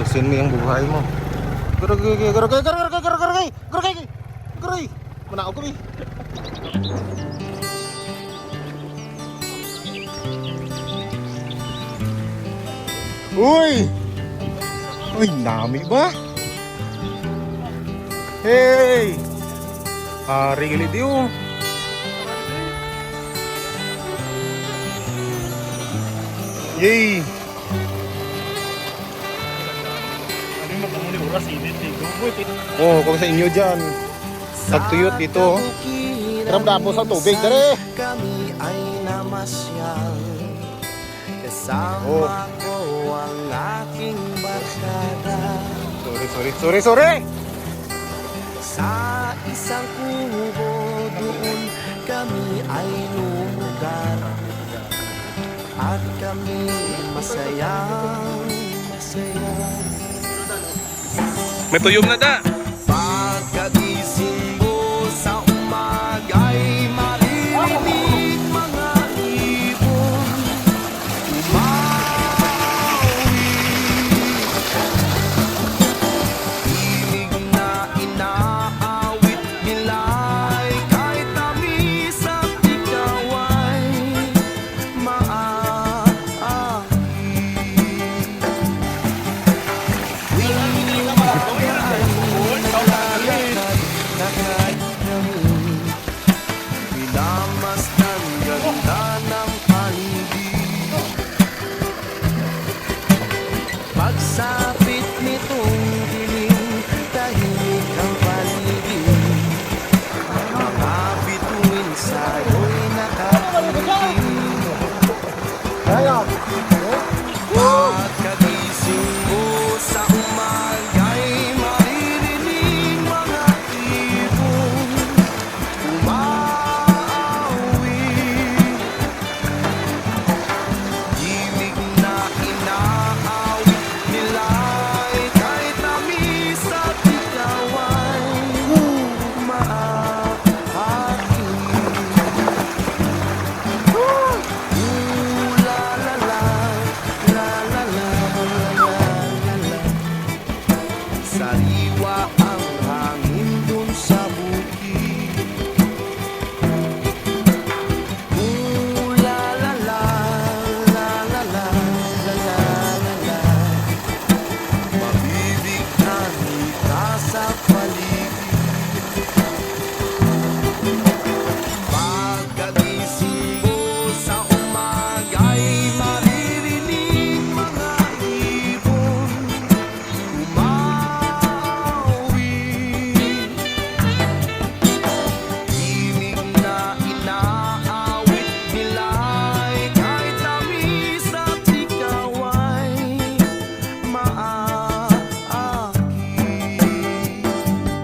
ayusin mo yung buhay mo. Garay. Manao ko, Uy! Uy, nami ba? Hey! Hari gilid yun. Yay! Oh, kung sa inyo dyan, nagtuyot dito. Ramdamo sa tubig, dali! Kami ay namasyal. Kasama ko ang aking barkada. Sorry! Sa isang kubo doon kami ay lumugar. At kami masayang masaya. May tuyom na da. Pagkagising mo sa umaga'y maririnig mga ibon umawi. Hilig na inaawit nila'y kahit tamis at ikaw ay maaari. Minamasdan ganda ng paligid. Pagsapit nitong dilim, tahimik ang paligid. Mga bituin sa'yo'y nakatingin.